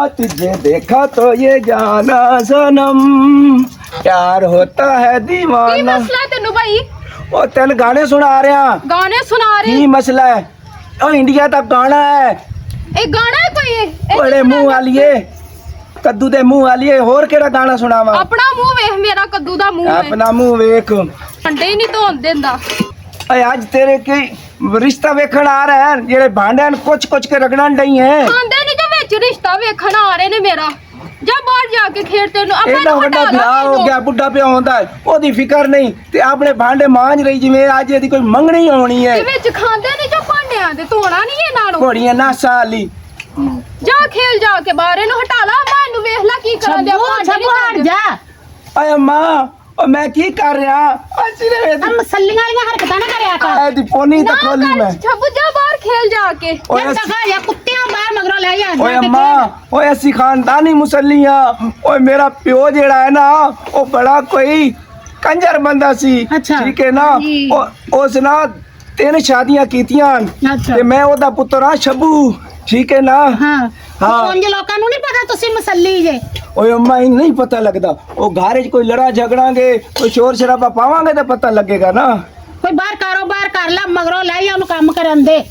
तुझे देखा तो ये जाना सनम प्यार होता है ਕੀ दीवाना। ਮਸਲਾ ਹੈ ਤੈਨੂੰ ਭਾਈ? ਉਹ ਤੈਨੂੰ ਗਾਣੇ ਸੁਣਾ ਰਿਹਾ। ਗਾਣੇ ਸੁਣਾ ਰਹੇ? ਕੀ ਮਸਲਾ ਹੈ? ਉਹ ਇੰਡੀਆ ਦਾ ਗਾਣਾ ਹੈ। ਇਹ ਗਾਣਾ ਹੈ ਕੋਈ? ਇਹ ਬੜੇ ਮੂੰਹ ਵਾਲੀਏ, ਕੱਦੂ ਦੇ ਮੂੰਹ ਵਾਲੀਏ, ਹੋਰ ਕਿਹੜਾ ਗਾਣਾ ਸੁਣਾਵਾਂ? ਆਪਣਾ ਮੂੰਹ ਵੇਖ, ਮੇਰਾ ਕੱਦੂ ਦਾ ਮੂੰਹ ਹੈ। ਆਪਣਾ ਮੂੰਹ ਵੇਖ। ਅੰਡੇ ਹੀ ਨਹੀਂ ਧੋਣ ਦਿੰਦਾ। ਓਏ ਅੱਜ ਤੇਰੇ ਕੀ ਰਿਸ਼ਤਾ ਵੇਖਣ ਆ ਰਹੇ ਹਨ ਜਿਹੜੇ ਭਾਂਡਿਆਂ ਨੂੰ ਕੁਝ ਕੇ ਰਗੜਨ ਡਈ ਹੈ। ਆਂਦੇ ਨਹੀਂ ਜੋ ਵਿੱਚ ਰਿਸ਼ਤਾ ਵੇਖਣ ਆ ਰਹੇ ਨੇ ਮੇਰਾ। ਜਾ ਬਾਹਰ ਜਾ ਕੇ ਖੇਡ ਤੈਨੂੰ ਆਪਾਂ ਇਹਦਾ ਨੂੰ ਵੱਡਾ ਹਟਾ ਵਿਆਹ ਹੋ ਗਿਆ, ਬੁੱਢਾ ਪਿਆ ਹੁੰਦਾ ਹੈ, ਉਹਦੀ ਫਿਕਰ ਨਹੀਂ ਤੇ ਆਪਣੇ ਭਾਂਡੇ ਮਾਂਜ ਰਹੀ ਜਿਵੇਂ ਅੱਜ ਇਹਦੀ ਕੋਈ ਮੰਗਣੀ ਹੋਣੀ ਹੈ। ਤੇ ਵਿੱਚ ਖਾਂਦੇ ਨਹੀਂ ਜੋ ਭਾਂਡਿਆਂ ਦੇ ਧੋਣਾ ਨਹੀਂ ਇਹਨਾਂ ਨੂੰ। ਘੋੜੀਆਂ ਨਾ ਸਾਲੀ ਜਾ ਖੇਲ ਜਾ ਕੇ ਬਾਹਰ, ਇਹਨੂੰ ਹਟਾ ਲਾ। ਮੈਂ ਇਹਨੂੰ ਵੇਖ ਲਾ ਕੀ ਕਰਨ ਦਿਆ। ਭਾਂਡੇ ਨਹੀਂ ਧੋਂਦੇ। ਜਾ ਓਏ ਮਾਂ, ਓ ਮੈਂ ਕੀ ਕਰ ਰਿਹਾ? ਅਸੀਂ ਨੇ ਆ ਮਸਲੀਆਂ ਵਾਲੀਆਂ ਹਰਕਤਾਂ ਨਾ ਕਰਿਆ ਕਰ। ਇਹਦੀ ਪੋਨੀ ਤਾਂ ਖੋਲੀ ਨਾ ਮੈਂ। ਕਰ, ਛੱਬੂ ਜਾ ਬਾਹਰ ਖੇਲ ਜਾ ਕੇ। ਓਏ ਜਦ ਤੱਕ ਆ ਕੁੱਤਿਆਂ ਬਾਹਰ ਮਗਰੋਂ ਲੈ ਜਾ ਓਏ ਮਾਂ, ਓਏ ਅਸੀਂ ਖਾਨਦਾਨੀ ਮੁਸੱਲੀਆਂ। ਓਏ ਮੇਰਾ ਪਿਓ ਜਿਹੜਾ ਹੈ ਨਾ ਉਹ ਬੜਾ ਕੋਈ ਕੰਜਰ ਬੰਦਾ ਸੀ। ਅੱਛਾ। ਠੀਕ ਹੈ ਨਾ? ਜੀ। ਉਸ ਨਾ 3 ਸ਼ਾਦੀਆਂ ਕੀਤੀਆਂ ਅੱਛਾ। ਤੇ ਮੈਂ ਉਹਦਾ ਪੁੱਤਰ ਆ ਸ਼ਬੂ। ਠੀਕ ਹੈ ਨਾ? ਹਾਂ ਹਾਂ। ਉਂਝ ਲੋਕਾਂ ਨੂੰ ਨਹੀਂ ਪਤਾ ਤੁਸੀਂ ਮਸੱਲੀ ਜੇ। ਓਏ ਅੰਮਾ ਇਹ ਨਹੀਂ ਪਤਾ ਲੱਗਦਾ। ਉਹ ਘਰ 'ਚ ਕੋਈ ਲੜਾ ਝਗੜਾਂਗੇ, ਕੋਈ ਸ਼ੋਰ ਸ਼ਰਾਬਾ ਪਾਵਾਂਗੇ ਤਾਂ ਪਤਾ ਲੱਗੇਗਾ ਨਾ। ਕੋਈ ਬਾਹਰ ਕਾਰੋਬਾਰ ਕਰ ਲੈ, ਮਗਰੋਂ ਲੈ ਜਾ ਉਹਨੂੰ ਕੰਮ ਕਰਨ ਦੇ।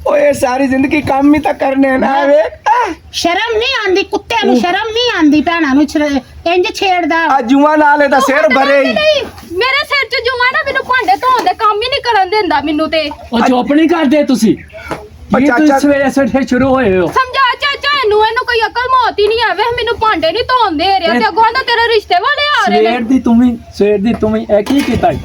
ਓਏ ਸਾਰੀ ਜ਼ਿੰਦਗੀ ਕੰਮ ਹੀ ਤਾਂ ਕਰਨੇ ਨਾ ਵੇਖ। ਸ਼ਰਮ ਨਹੀਂ ਆਂਦੀ ਕੁੱਤਿਆਂ ਨੂੰ, ਸ਼ਰਮ ਨਹੀਂ ਆਂਦੀ ਭੈਣਾਂ ਨੂੰ ਇੰਜ ਛੇੜਦਾ। ਆ ਜੂਆ ਨਾਲ ਇਹਦਾ ਸਿਰ ਭਰੇ ਹੀ। ਨਹੀਂ, ਮੇਰੇ ਸਿਰ 'ਚ ਜੂਆ ਨਾ ਮੈਨੂੰ ਭਾਂਡੇ ਧੋਣ ਦੇ ਕੰਮ ਹੀ ਨਹੀਂ ਕਰਨ ਦਿੰਦਾ ਮੈਨੂੰ ਤੇ। ਉਹ ਚੁੱਪ ਨਹੀਂ ਕਰਦੇ ਤੁਸੀਂ। ਉਹ ਇਹ ਚਾਚਾ- ਤੁਸੀਂ ਸਵੇਰੇ ਸਵੇਰੇ ਸ਼ੁਰੂ ਹੋਏ ਹੋ। ਸਮਝਾ ਚਾਚਾ ਇਹਨੂੰ ਕੋਈ ਅਕਲ ਮੌਤ ਹੀ ਨਹੀਂ ਆਵੇ। ਮੈਨੂੰ ਭਾਂਡੇ ਨਹੀਂ ਧੋਣ ਦੇ ਰਿਹਾ ਤੇ ਅੱਗੋਂ ਦਾ ਤੇਰੇ ਰਿਸ਼ਤੇ ਵਾਲੇ ਆ ਰਹੇ ਸਵੇਰ ਨੇ। ਦੀ ਤੁਮੀ ਇਹ ਕੀ ਕੀਤਾ ਈ?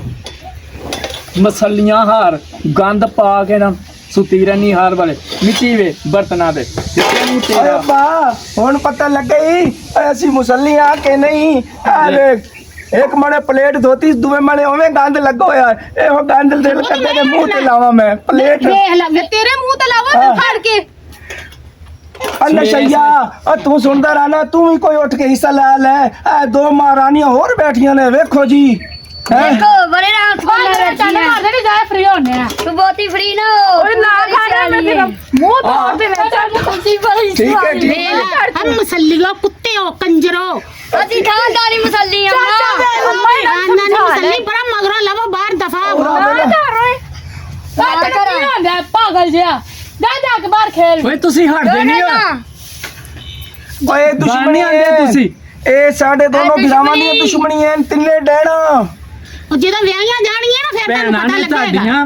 ਮਸਲੀਆਂ ਹਾਰ ਗੰਦ ਪਾ ਕੇ ਨਾ ਸੁਤੀ ਰਹਿਣੀ ਹਾਰ ਵਾਲੇ ਮਿੱਟੀ ਵੇ ਬਰਤਨਾਂ ਦੇ ਜਿੱਥੇ ਨੂੰ ਓਏ ਤੇਰਾ ਬਾ ਹੁਣ ਪਤਾ ਲੱਗਾ ਹੀ ਅਸੀਂ ਮੁਸੱਲੀ ਆ ਕੇ ਨਹੀਂ। ਆ ਵੇਖ ਇੱਕ ਮਣੇ ਪਲੇਟ ਧੋਤੀ, ਦੂਵੇਂ ਮਣੇ ਉਵੇਂ ਗੰਦ ਲੱਗਾ ਹੋਇਆ। ਇਹੋ ਗੰਦ ਦਿਲ ਕਰਦੇ ਨੇ ਮੂੰਹ ਤੇ ਲਾਵਾਂ ਮੈਂ ਪਲੇਟ। ਵੇਖ ਲੈ ਤੇ ਤੇਰੇ ਮੂੰਹ ਤੇ ਲਾਵਾ ਤੇ ਫੜ ਕੇ। ਨਸ਼ਈਆ ਆ ਤੂੰ ਸੁਣਦਾ ਰਹਿਣਾ, ਤੂੰ ਵੀ ਕੋਈ ਉੱਠ ਕੇ ਹਿੱਸਾ ਲੈ ਲੈ। ਇਹ 2 ਮਹਾਰਾਣੀਆਂ ਹੋਰ ਬੈਠੀਆਂ ਨੇ ਵੇਖੋ ਜੀ। ਹੈਂ? ਬੜੇ ਨਾਲ ਚੱਲ ਮਾਰਦੇ ਨਹੀਂ ਜਾਏ ਫ੍ਰੀ ਹੋਣੇ ਆ। ਤੂੰ ਬਹੁਤੀ ਫਰੀ ਨਾ ਹੋ। ਓਏ ਨਾ ਖਾਣਾ ਮੈਂ ਤੇਰਾ ਮੂੰਹ ਤੋੜ ਦੇ ਵਿੱਚ। ਤੁਸੀਂ ਬੜੀ ਠੀਕ ਹੈ ਠੀਕ ਹੈ। ਵੇਖ ਲੈ ਹਮ ਮਸਲੀਓ ਕੁੱਤਿਓ ਕੰਜਰੋ। ਅਸੀਂ ਖਾਨਦਾਨੀ ਮਸੱਲੀ ਆ ਆਨਾ ਨਹੀਂ ਮਸਲੀ ਬੜਾ ਮਗਰੋਂ ਲਵੋ ਬਾਹਰ ਦਫਾ ਹੋ। ਪਾਗਲ ਜਿਹਾ ਜਾ ਕੇ ਬਾਹਰ ਖੇਲ। ਓਏ ਤੁਸੀਂ ਹਟਦੇ ਨਹੀਂ ਹੋ। ਓਏ ਗਾਲ ਦੁਸ਼ਮਣੀ ਨਹੀਂ ਆਉਂਦੇ ਹੈ ਤੁਸੀਂ। ਇਹ ਸਾਡੇ ਦੋਨੋਂ ਦੁਸ਼ਮਣੀ। ਭਰਾਵਾਂ ਦੀ ਦੁਸ਼ਮਣੀ ਹੈ। ਤਿੰਨੇ ਡੈਣਾ ਉਹ ਜਦੋਂ ਵਿਆਹੀਆਂ ਜਾਣਗੀਆਂ ਨਾ ਫਿਰ ਤੁਹਾਨੂੰ ਭੈਣਾਂ ਪਤਾ ਨੇ ਲੱਗੇਗਾ। ਤੁਹਾਡੀਆਂ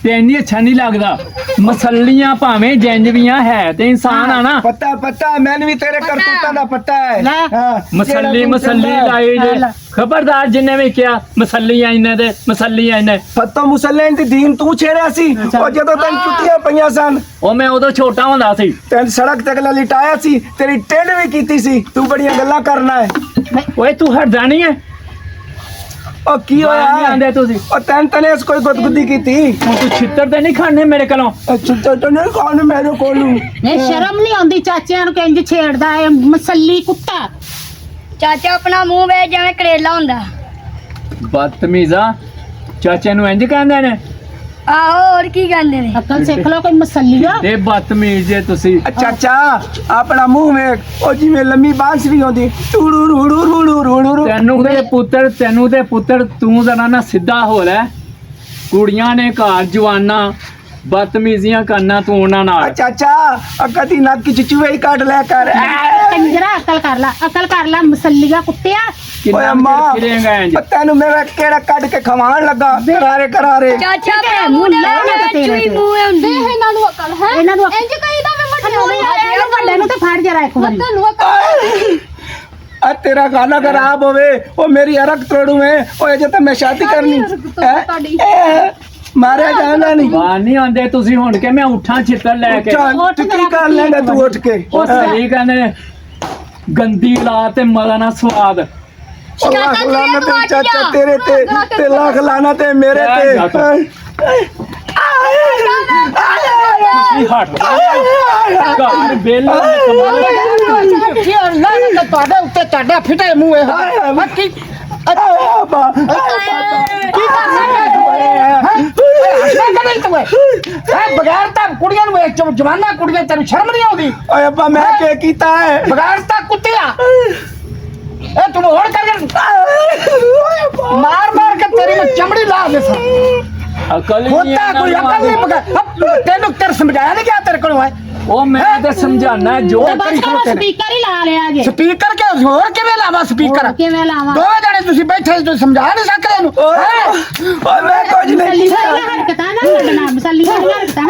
ਤੇ ਇੰਨੀ ਅੱਛਾ ਨਹੀਂ ਲੱਗਦਾ। ਮਸਲੀਆਂ ਭਾਵੇਂ ਜੰਜਵੀਆਂ ਹੈ ਤੇ ਇਨਸਾਨ ਆ ਨਾ। ਪਤਾ ਮੈਨੂੰ ਵੀ ਤੇਰੇ ਕਰਤੂਤਾਂ ਦਾ ਪਤਾ ਹੈ। ਲੈ। ਹਾਂ, ਮਸੱਲੀ ਜਿਹੜਾ ਤੂੰ ਚੰਗਾ। ਲਾਈ ਜੇ ਲੈ। ਖਬਰਦਾਰ ਜਿੰਨੇ ਵੀ ਕਿਹਾ ਮਸਲੀਆਂ ਇਹਨੇ ਦੇ ਮਸਲੀਆਂ ਇਹਨੇ। ਫੱਤੋ ਮੁਸੱਲੇ ਦੀ ਦੀਨ ਤੂੰ ਛੇੜਿਆ ਸੀ। ਉਹ ਜਦੋਂ ਤੈਨੂੰ ਚੁੱਟੀਆਂ ਪਈਆਂ ਸਨ ਉਹ ਮੈਂ ਉਦੋਂ ਛੋਟਾ ਹੁੰਦਾ ਸੀ। ਤੈਨੂੰ ਸੜਕ ਤੇ ਅਗਲਾ ਲਿਟਾਇਆ ਸੀ, ਤੇਰੀ ਟਿੰਡ ਵੀ ਕੀਤੀ ਸੀ। ਤੂੰ ਬੜੀਆਂ ਗੱਲਾਂ ਕਰਨਾ ਹੈ। ਓਏ ਤੂੰ ਹਟਦਾ ਨਹੀਂ ਹੈ। ਉਹ ਕੀ ਨਹੀਂ ਹੋਇਆ? ਆਂਦੇ ਤੁਸੀਂ। ਉਹ ਤੈਨੂੰ ਇਸ ਕੋਈ ਗੁੱਦਗੁੱਦੀ ਕੀਤੀ? ਹੁਣ ਤੂੰ ਛਿੱਤਰ ਤੇ ਨਹੀਂ ਖਾਣੇ ਮੇਰੇ ਕੋਲੋਂ। ਚੁੱਟਾ ਤਾਂ ਨਹੀਂ ਕੌਣ ਮੇਰੇ ਕੋਲੋਂ? ਨਹੀਂ ਸ਼ਰਮ ਨਹੀਂ ਆਉਂਦੀ ਚਾਚਿਆਂ ਨੂੰ ਕਿ ਇੰਜ ਛੇੜਦਾ ਹੈ ਮਸਲੀ ਕੁੱਤਾ। ਚਾਚਾ ਆਪਣਾ ਮੂੰਹ ਵੇ ਜਿਵੇਂ ਕਰੇਲਾ ਹੁੰਦਾ। ਬਦਤਮੀਜ਼ਾ ਚਾਚੇ ਨੂੰ ਇੰਜ ਕਹਿੰਦੇ ਨੇ। ਆਹੋ ਹੋਰ ਕੀ ਕਹਿੰਦੇ ਨੇ। ਅਕਲ ਸਿੱਖ ਲਓ ਕੋਈ ਮਸਲੀਓ। ਤੇ ਬਦਤਮੀਜ਼ ਜੇ ਤੁਸੀਂ। ਚਾਚਾ ਆਪਣਾ ਮੂੰਹ ਵੇਖ, ਉਹ ਜਿਵੇਂ ਲੰਮੀ ਬਾਂਸਰੀ ਹੁੰਦੀ। ਟੂੜੂ ਰੂੜੂ ਰੂੜੂ ਰੂੜੂ। ਤੈਨੂੰ ਤੇ ਪੁੱਤਰ ਤੂੰ ਜ਼ਰਾ ਨਾ ਸਿੱਧਾ ਹੋ ਲੈ। ਕੁੜੀਆਂ ਨੇ ਘਰ ਜਵਾਨਾਂ ਬਦਤਮੀਜ਼ੀਆਂ ਕਰਨਾ ਤੂੰ ਉਹਨਾਂ ਨਾਲ। ਚਾਚਾ ਕਦੀ ਨੱਕ ਚ ਚੂਹੇ ਹੀ ਕੱਢ ਲਿਆ ਕਰ। ਕੰਜਰਾ ਅਕਲ ਕਰ ਲੈ ਮਸਲੀਆ ਕੁੱਤਿਆ। ਓਏ ਕਿੰਨਾ ਅੰਮਾ ਫਿਰੇਂਗਾ ਇੰਜ। ਤੈਨੂੰ ਮੇਰਾ ਕਿਹੜਾ ਕੱਢ ਕੇ ਖਵਾਉਣ ਲੱਗਾ ਕਰਾਰੇ। ਚਾਚਾ ਠੀਕ ਹੈ, ਆਪਣਾ ਮੂੰਹ ਮੂੰਹ ਲੈ ਲੈ ਲੈ ਤੇ ਚੂਈ ਤੇਰੇ ਮੂੰਹ ਹੁੰਦੀ। ਇਹਨਾਂ ਨੂੰ ਅਕਲ ਹੈ। ਇਹਨਾਂ ਨੂੰ ਇੰਜ ਕਹੀਦਾ ਮੈਂ ਵੱਡੇ ਇਹਨੂੰ ਵੱਡੇ ਨੂੰ ਤੇ ਫੜ ਜਰਾ ਇੱਕ ਵਾਰੀ। ਤੈਨੂੰ ਅਕਲ ਆ ਤੇਰਾ ਗਾਣਾ ਖਰਾਬ ਹੋਵੇ, ਉਹ ਮੇਰੀ ਅਰਕ ਤੋੜੂ ਮੈਂ। ਓਏ ਜੇ ਤਾਂ ਮੈਂ ਸ਼ਾਦੀ ਕਰਨੀ ਤੁਹਾਡੀ। ਮਾਰਿਆ ਜਾਣਾ ਨਹੀਂ। ਬਾਹਰ ਨਹੀਂ ਆਉਂਦੇ ਤੁਸੀਂ ਹੁਣ ਕਿ ਮੈਂ ਉੱਠਾਂ ਛਿੱਤਰ ਲੈ ਕੇ। ਚੱਲ, ਤੂੰ ਕੀ ਕਰ ਲੈਂਗਾ ਤੂੰ ਉੱਠ ਕੇ? ਉਹ ਸਹੀ ਕਹਿੰਦੇ ਨੇ ਗੰਦੀ ਲਾ ਤੇ ਮਜ਼ਾ ਨਾ ਸਵਾਦ। ਲੱਖ ਲਾਣਾ ਤੇ ਚਾਚਾ ਤੇਰੇ ਤੇ ਲੱਖ ਲਾਣਾ ਤੇ ਮੇਰੇ ਤੇ। ਤੁਸੀਂ ਹਟ ਘਰ ਬੇਲਾ ਤੁਹਾਡੇ ਉੱਤੇ ਤੁਹਾਡੇ ਫਿੱਟੇ ਮੂੰਹ ਇਹ ਕੀ ਕਰ ਹੱਸਣਾ ਕਦੇ ਤੂੰ ਇਹ ਬਗੈਰ ਤਾਂ ਕੁੜੀਆਂ ਨੂੰ ਵੇਚ ਜਵਾਨਾ ਕੁੜੀਆਂ ਤੈਨੂੰ ਸ਼ਰਮ ਨਹੀਂ ਆਉਂਦੀ ਓਏ ਅੱਬਾ ਮੈਂ ਕੀ ਕੀਤਾ ਹੈ ਬਗੈਰ ਤਾਂ ਕੁੱਤਿਆ ਇਹ ਤੂੰ ਹੋਰ ਕਰ ਮਾਰ ਮਾਰ ਕੇ ਤੇਰੀ ਮੈਂ ਚਮੜੀ ਲਾ ਦੇ ਸਾਂ ਅਕਲ ਹੀ ਨਹੀਂ ਹੋਤਾ ਕੋਈ ਅਕਲ ਨਹੀਂ ਬਗੈਰ ਤੈਨੂੰ ਤੇਰੇ ਸਮਝਾਇਆ ਨਹੀਂ ਗਿਆ ਤੇਰੇ ਕੋਲੋਂ ਹੈ ਉਹ ਮੈਂ ਤਾਂ ਸਮਝਾਣਾ ਜੋ ਉਹ ਬਸ ਸਪੀਕਰ ਹੀ ਲਾ ਲਿਆ ਜੇ ਸਪੀਕਰ ਕਿ ਹੋਰ ਕਿਵੇਂ ਲਾਵਾਂ ਸਪੀਕਰ ਕਿਵੇਂ ਲਾਵਾਂ ਦੋਵੇਂ ਜਣੇ ਤੁਸੀਂ ਬੈਠੇ ਤੁਸੀਂ ਸਮਝਾ ਨਹੀਂ ਸਕਦੇ ਇਹਨੂੰ ਓਏ ਮੈਂ ਕੁਝ ਨਹੀਂ ਮਸੱਲੀ ਕੀਤਾ ਵਾਲੀਆਂ ਹਰਕਤਾਂ ਨਾ ਛੱਡਣਾ ਮਸੱਲੀ ਵਾਲੀਆਂ ਹਰਕਤਾਂ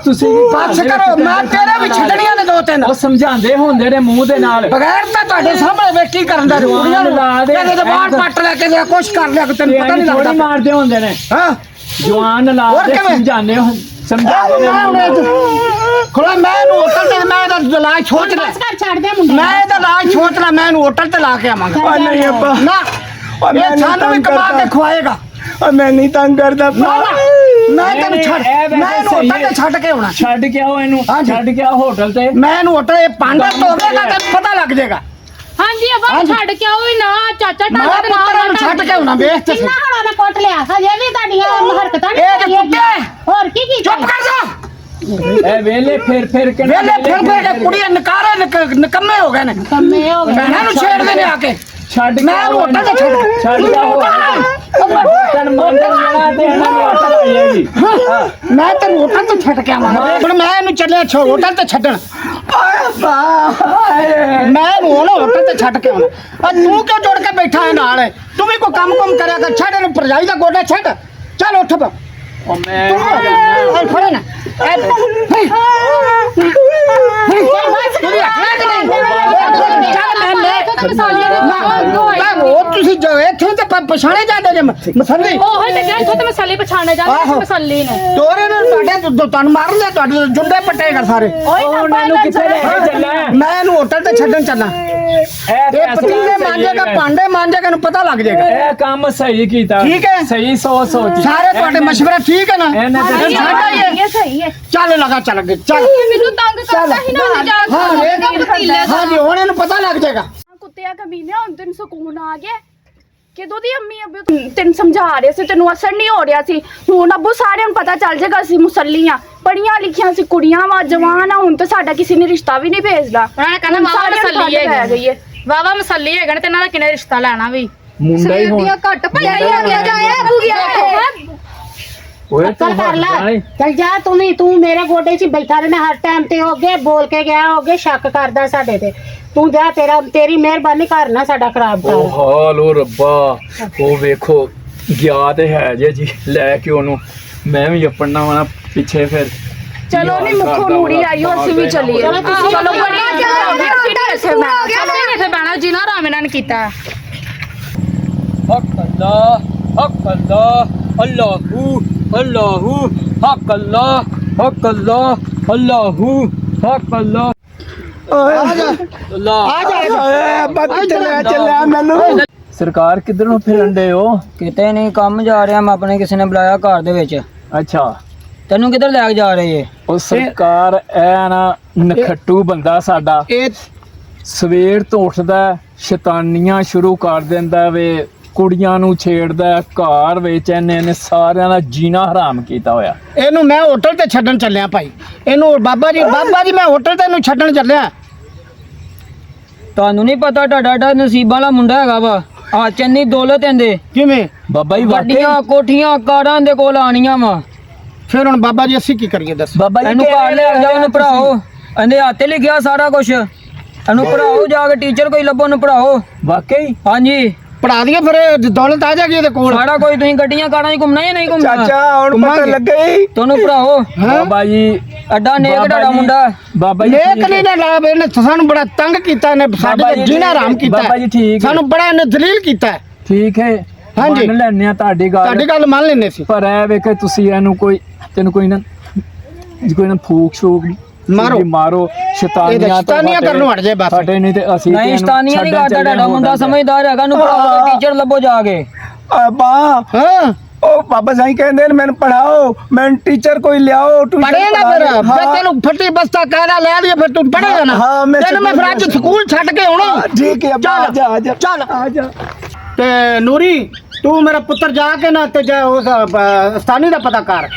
ਤੁਸੀਂ ਬਸ ਕਰੋ ਮੈਂ ਤੇਰੇ ਵੀ ਛੱਡਣੀਆਂ ਨੇ ਦੋ ਤਿੰਨ ਉਹ ਸਮਝਾਉਂਦੇ ਹੁੰਦੇ ਨੇ ਮੂੰਹ ਦੇ ਨਾਲ ਬਗੈਰ ਤਾਂ ਤੁਹਾਡੇ ਸਾਹਮਣੇ ਵੇਖੀ ਕਰਨ ਦਾ ਕੁੜੀਆਂ ਨੂੰ ਲਾ ਦੇ। ਕਦੇ ਤਾਂ ਬਾਹਰ ਪੱਟ ਲੈ ਕੇ ਕੁਛ ਕਰ ਲਿਆ ਤੈਨੂੰ ਪਤਾ ਨਹੀਂ ਥੋੜੀ ਲੱਗਦਾ ਮਾਰਦੇ ਹੁੰਦੇ ਨੇ ਹਾਂ ਜਵਾਨ ਲਾ ਹੋਰ ਦੇ ਕਿਵੇਂ? ਸਮਝਾਉਂਦੇ ਹੋ ਸਮਝਾਉਂਦੇ ਖੜਾ ਮੈਂ ਇਹਨੂੰ ਹੋਟਲ ਤੇ ਮੈਂ ਇਹਦਾ ਇਲਾਜ ਸੋਚ ਲੈ ਬਸ ਕਰ ਛੱਡ ਦੇ ਮੁੰਡੇ ਮੈਂ ਇਹਦਾ ਇਲਾਜ ਸੋਚ ਲੈ ਮੈਂ ਇਹਨੂੰ ਹੋਟਲ ਤੇ ਲਾ ਕੇ ਆਵਾਂਗਾ ਓਏ ਨਹੀਂ ਅੱਬਾ। ਨਾ ਇਹ ਸਾਨੂੰ ਵੀ ਕਮਾ ਕੇ ਖਵਾਏਗਾ ਮੈਂ ਨਹੀਂ ਤੰਗ ਕਰਦਾ ਮੈਂ ਤੈਨੂੰ ਛੱਡ ਮੈਂ ਇਹਨੂੰ ਹੋਟਲ ਤੇ ਛੱਡ ਕੇ ਆਉਣਾ ਛੱਡ ਕੇ ਆਓ ਇਹਨੂੰ ਹਾਂਜੀ। ਛੱਡ ਕੇ ਆਓ ਹੋਟਲ ਤੇ ਮੈਂ ਇਹਨੂੰ ਹੋਟਲ ਇਹ ਪਾਂਡਾ ਧੋਵੇਗਾ ਤੈਨੂੰ ਪਤਾ ਲੱਗ ਜਾਏਗਾ ਹਾਂਜੀ ਅੱਬਾ ਛੱਡ ਕੇ ਆਓ ਨਾ ਚਾਚਾ ਮੈਂ ਟਾਲਾ ਤੇ ਪੁੱਤਰਾਂ ਨੂੰ ਛੱਡ ਕੇ ਆਉਣਾ ਵੇਖ ਤੇ ਕਿੰਨਾ ਹੜਾ ਨਾ ਕੋਟ ਲਿਆ ਹਜੇ ਵੀ ਤੁਹਾਡੀਆਂ ਹਰਕਤਾਂ ਨਹੀਂ ਇਹ ਤੇ ਕੁੱਤੇ ਹੋਰ ਕੀ ਕੀਤਾ ਚੁੱਪ ਕਰ ਜਾ ਇਹ ਵੇਲੇ ਫਿਰ ਕੇ ਵੇਲੇ ਫਿਰ ਕੇ ਕੁੜੀਆਂ ਨਕਾਰੇ ਨਿਕੰਮੇ ਹੋ ਗਏ ਨੇ ਕੰਮੇ ਹੋ ਗਏ ਭੈਣਾਂ ਨੂੰ ਛੇੜਦੇ ਨੇ ਆ ਕੇ ਛੱਡ ਮੈਂ ਇਹਨੂੰ ਹੋਟਲ ਤੇ ਛੱਡ ਕੇ ਆਓ ਤਨ ਮੰਦਰ ਜਾਣਾ ਤੇ ਇਹਨਾਂ ਨੂੰ ਹੋਟਲ ਆਏਗੀ ਮੈਂ ਤੈਨੂੰ ਹੋਟਲ ਤੇ ਛੱਡ ਕੇ ਆਵਾਂਗਾ ਹੁਣ ਮੈਂ ਇਹਨੂੰ ਚੱਲਿਆ ਹੋਟਲ ਤੇ ਛੱਡਣ ਮੈਂ ਇਹਨੂੰ ਹੁਣ ਹੋਟਲ ਤੇ ਛੱਡ ਕੇ ਆਉਣਾ ਆ ਤੂੰ ਕਿਉਂ ਜੁੜ ਕੇ ਬੈਠਾ ਹੈ ਨਾਲ ਤੂੰ ਵੀ ਕੋਈ ਕੰਮ ਕਰਿਆ ਕਰ ਛੱਡ ਇਹਨੂੰ ਭਰਜਾਈ ਦਾ ਗੋਡਾ ਛੱਡ ਚੱਲ ਉੱਠ ਪਾ ਉਹ ਮੈਂ ਤੂੰ ਫੜੇ ਨਾ ਉਹ ਤੁਸੀਂ ਜੋ ਇੱਥੇ ਤੇ ਪਛਾਣੇ ਜਾਂਦੇ ਜੇ ਮਸੱਲੀ ਉਹ ਤੇ ਗਿਆ ਇੱਥੋਂ ਤੇ ਮਸਾਲੇ ਪਛਾਣੇ ਜਾਂਦੇ ਮਸਾਲੇ ਨੇ ਤੋਰੇ ਨੇ ਤੁਹਾਨੂੰ ਮਾਰ ਲਿਆ ਤੁਹਾਡੇ ਜੁੰਡੇ ਪੱਟੇਗਾ ਸਾਰੇ ਉਹਨਾਂ ਨੂੰ ਕਿੱਥੇ ਲੈ ਕੇ ਚੱਲਾ ਮੈਂ ਇਹਨੂੰ ਹੋਟਲ ਤੇ ਛੱਡਣ ਚੱਲਾਂ ਇਹ ਪਤੀਲੇ ਮਾਂਜੇਗਾ ਭਾਂਡੇ ਮਾਂਜੇਗਾ ਨੂੰ ਪਤਾ ਲੱਗ ਜਾਏਗਾ ਇਹ ਕੰਮ ਸਹੀ ਕੀਤਾ ਠੀਕ ਹੈ। ਸਹੀ ਸੋਚ ਸਾਰੇ ਤੁਹਾਡੇ ਮਸ਼ਵਰਾ ਠੀਕ ਹੈ ਨਾ ਇਹਨੇ ਤੇ ਇਹ ਸਹੀ ਹੈ ਚੱਲ ਲਗਾ ਚੱਲ ਅੱਗੇ ਚੱਲ ਮੈਨੂੰ ਤੰਗ ਕਰਦਾ ਹੀ ਨਾ ਉਹਨੇ ਜਾ ਹਾਂ ਕੇ ਪਤੀਲੇ ਹਾਂ ਜੀ ਹੁਣ ਇਹਨੂੰ ਪਤਾ ਲੱਗ ਜਾਏਗਾ ਕੁੱਤਿਆ ਕਮੀਨੇ ਹੁਣ ਤੈਨੂੰ ਸਕੂਨ ਆ ਗਿਆ ਕਿਦੋਂ ਦੀ ਅੰਮੀ ਅੱਬੂ ਤੈਨੂੰ ਸਮਝਾ ਰਹੇ ਸੀ ਤੈਨੂੰ ਅਸਰ ਨਹੀਂ ਹੋ ਰਿਹਾ ਸੀ ਹੁਣ ਅੱਬੂ ਸਾਰਿਆਂ ਨੂੰ ਪਤਾ ਚੱਲ ਜਾਏਗਾ ਅਸੀਂ ਮੁਸੱਲੀਆਂ ਪੜੀਆਂ ਲਿਖੀਆਂ ਸੀ ਕੁੜੀਆਂ ਵਾ ਜਵਾਨ ਆ ਹੁਣ ਤਾਂ ਸਾਡਾ ਕਿਸੇ ਨੇ ਰਿਸ਼ਤਾ ਵੀ ਨਹੀਂ ਭੇਜਦਾ ਉਹਨਾਂ ਨੇ ਕਹਿੰਦਾ ਵਾਵਾ ਮਸੱਲੀ ਹੈਗਾ ਵਾਵਾ ਮਸੱਲੀ ਹੈਗਾ ਨੇ ਤੇ ਇਹਨਾਂ ਦਾ ਕਿਨੇ ਰਿਸ਼ਤਾ ਲੈਣਾ ਵੀ ਮੁੰਡਾ ਹੀ ਹੁਣ ਘੱਟ ਭਜਾਈ ਆ ਗਿਆ ਜਾਇਆ ਹੋ ਗਿਆ ਓਏ ਚੱਲ ਕਰ ਲੈ ਚੱਲ ਜਾ ਤੂੰ ਮੇਰੇ ਗੋਡੇ 'ਚ ਬੈਠਾ ਰਹਿਣਾ ਹਰ ਟਾਈਮ ਤੇ ਹੋ ਗਏ ਬੋਲ ਕੇ ਗਿਆ ਹੋ ਗਏ ਸ਼ੱਕ ਕਰਦਾ ਸਾਡੇ ਤੇ ਤੂੰ ਜਾ ਤੇਰੀ ਮਿਹਰਬਾਨੀ ਕਰ ਨਾ ਸਾਡਾ ਖਰਾਬ ਕਰ ਉਹ ਹਾਲ ਉਹ ਰੱਬਾ ਉਹ ਵੇਖੋ ਗਿਆ ਤੇ ਹੈ ਜੀ ਲੈ ਕੇ ਉਹਨੂੰ ਮੈਂ ਵੀ ਆਪਣਾ ਵਾਲਾ ਪਿੱਛੇ ਫਿਰ ਚਲੋ ਨਹੀਂ ਮੁੱਖੋਂ ਮੂੜੀ ਆਈਓ ਅਸੀਂ ਵੀ ਚੱਲੀਏ ਚਲੋ ਤੁਸੀਂ ਚਲੋ ਬੜੀ ਇੱਥੇ ਬਹਿਣਾ ਜਿਨਾ ਆਰਾਮ ਇਹਨਾਂ ਨੇ ਕੀਤਾ ਹਕ ਅੱਲਾਹੂ ਹਕ ਅੱਲਾਹੂ ਹਕ ਅੱਲਾਹ ਆ ਜਾ ਓਏ ਅੱਬਾ ਚੱਲਿਆ ਮੈਨੂੰ ਸਰਕਾਰ ਕਿੱਧਰ ਨੂੰ ਫਿਰਨ ਦੇ ਹੋ ਕਿਤੇ ਨਹੀਂ ਕੰਮ ਜਾ ਰਿਹਾ ਮੈਂ ਆਪਣੇ ਕਿਸੇ ਨੇ ਬੁਲਾਇਆ ਘਰ ਦੇ ਵਿੱਚ ਅੱਛਾ ਤੈਨੂੰ ਕਿੱਧਰ ਲੈ ਕੇ ਜਾ ਰਹੇ ਏ ਉਹ ਸਰਕਾਰ ਐ ਨਾ ਨਖੱਟੂ ਬੰਦਾ ਸਾਡਾ ਇਹ ਸਵੇਰ ਤੋਂ ਉੱਠਦਾ ਸ਼ੈਤਾਨੀਆਂ ਸ਼ੁਰੂ ਕਰ ਦਿੰਦਾ ਵੇ ਕੁੜੀਆਂ ਨੂੰ ਛੇੜਦਾ ਘਰ ਵਿੱਚ ਇਹਨੇ ਸਾਰਿਆਂ ਦਾ ਜੀਣਾ ਹਰਾਮ ਕੀਤਾ ਹੋਇਆ ਇਹਨੂੰ ਮੈਂ ਹੋਟਲ ਤੇ ਛੱਡਣ ਚੱਲਿਆ ਭਾਈ ਇਹਨੂੰ ਬਾਬਾ ਜੀ ਮੈਂ ਹੋਟਲ ਤੇ ਇਹਨੂੰ ਛੱਡਣ ਚੱਲਿਆ ਤੁਹਾਨੂੰ ਨਹੀਂ ਪਤਾ ਤੁਹਾਡਾ ਨਸੀਬਾਂ ਵਾਲਾ ਮੁੰਡਾ ਹੈਗਾ ਵਾ ਆ ਚੰਨੀ ਦੌਲਤ ਇਹਦੇ ਕਿਵੇਂ ਬਾਬਾ ਜੀ ਵਾਕਈ ਵੱਡੀਆਂ ਕੋਠੀਆਂ ਕਾਰਾਂ ਦੇ ਕੋਲ ਆਣੀਆਂ ਵਾ ਫਿਰ ਹੁਣ ਬਾਬਾ ਜੀ ਅਸੀਂ ਕੀ ਕਰੀਏ ਦੱਸ ਬਾਬਾ ਜੀ ਇਹਨੂੰ ਘਰ ਲੈ ਜਾਓ ਇਹਨੂੰ ਪੜਾਓ ਇਹਦੇ ਹੱਥੇ ਲਿਖਿਆ ਸਾਰਾ ਕੁਝ ਇਹਨੂੰ ਪੜਾਓ ਜਾ ਕੇ ਟੀਚਰ ਕੋਈ ਲੱਭੋ ਉਹਨੂੰ ਪੜਾਓ ਵਾਕਈ ਹਾਂਜੀ ਪੜਾ ਦਈਏ ਫਿਰ ਦੌਲਤ ਆ ਜਾਏਗੀ ਇਹਦੇ ਕੋਲ ਸਾਰਾ ਕੋਈ ਤੁਸੀਂ ਗੱਡੀਆਂ ਕਾਰਾਂ 'ਚ ਘੁੰਮਣਾ ਜਾਂ ਨਹੀਂ ਘੁੰਮਣਾ ਹੁਣ ਪਤਾ ਲੱਗੇ ਹੀ ਤੁਹਾਨੂੰ ਪੜਾਓ ਬਾਬਾ ਜੀ ਐਡਾ ਨੇਕ ਬਾਬਾ ਤੁਹਾਡਾ ਜੀ- ਮੁੰਡਾ ਬਾਬਾ ਜੀ ਲੇਖ ਠੀਕ ਹੈ। ਨਹੀਂ ਨਾ ਲਾਭ ਇਹਨੇ ਸਾਨੂੰ ਬੜਾ ਤੰਗ ਕੀਤਾ ਇਹਨੇ ਸਾਡੇ ਬਾਬਾ ਤੇ ਜੀ ਜੀਣਾ ਹਰਾਮ ਠੀਕ- ਕੀਤਾ ਬਾਬਾ ਜੀ ਠੀਕ ਹੈ। ਸਾਨੂੰ ਬੜਾ ਇਹਨੇ ਦਲੀਲ ਕੀਤਾ ਹੈ। ਠੀਕ ਹੈ ਹਾਂਜੀ। ਮੰਨ ਲੈਣੇ ਆ ਤੁਹਾਡੀ ਗੱਲ ਤੁਹਾਡੀ ਗੱਲ ਮੰਨ ਲੈਨੇ ਸੀ ਪਰ ਐ ਵੇਖ ਤੁਸੀਂ ਇਹਨੂੰ ਤੈਨੂੰ ਕੋਈ ਨਾ ਫੂਕ ਸ਼ੂਕ ਮਾਰੋ। ਮਾਰੋ ਸ਼ੈਤਾਨੀਆਂ ਸ਼ੈਤਾਨੀਆਂ ਕਰਨੋਂ ਹਟ ਜਾਏ ਬਸ। ਸਾਡੇ ਨਹੀਂ ਤੇ ਅਸੀਂ ਨਹੀਂ ਸ਼ਤਾਨੀਆਂ ਨਹੀਂ ਕਰਦਾ ਤੁਹਾਡਾ ਮੁੰਡਾ ਸਮਝਦਾਰ ਹੈਗਾ ਨੂੰ ਪੜਾਓ ਟੀਚਰ ਲੱਭੋ ਜਾ ਕੇ ਅੱਬਾ ਹਾਂ ਉਹ ਬਾਬਾ ਸਾਈਂ ਕਹਿੰਦੇ ਨੇ ਮੈਨੂੰ ਪੜਾਓ ਮੈਨੂੰ ਟੀਚਰ ਕੋਈ ਲਿਆਓ ਪੜੇਗਾ ਫਿਰ ਤੈਨੂੰ ਫੱਟੀ ਬਸਤਾ ਕਾਇਦਾ ਲੈ ਲਈਏ ਫਿਰ ਤੂੰ ਪੜੇਗਾ ਨਾ ਤੈਨੂੰ ਮੈਂ ਫਿਰ ਅੱਜ ਸਕੂਲ ਛੱਡ ਕੇ ਆਉਣਾ ਠੀਕ ਹੈ ਅੱਬਾ ਆ ਜਾ ਚੱਲ ਆ ਜਾ ਤੇ ਨੂਰੀ ਤੂੰ ਮੇਰਾ ਪੁੱਤਰ ਜਾ ਕੇ ਨਾ ਤੇ ਜਾ ਉਸ ਸਥਾਨੀ ਦਾ ਪਤਾ ਕਰ।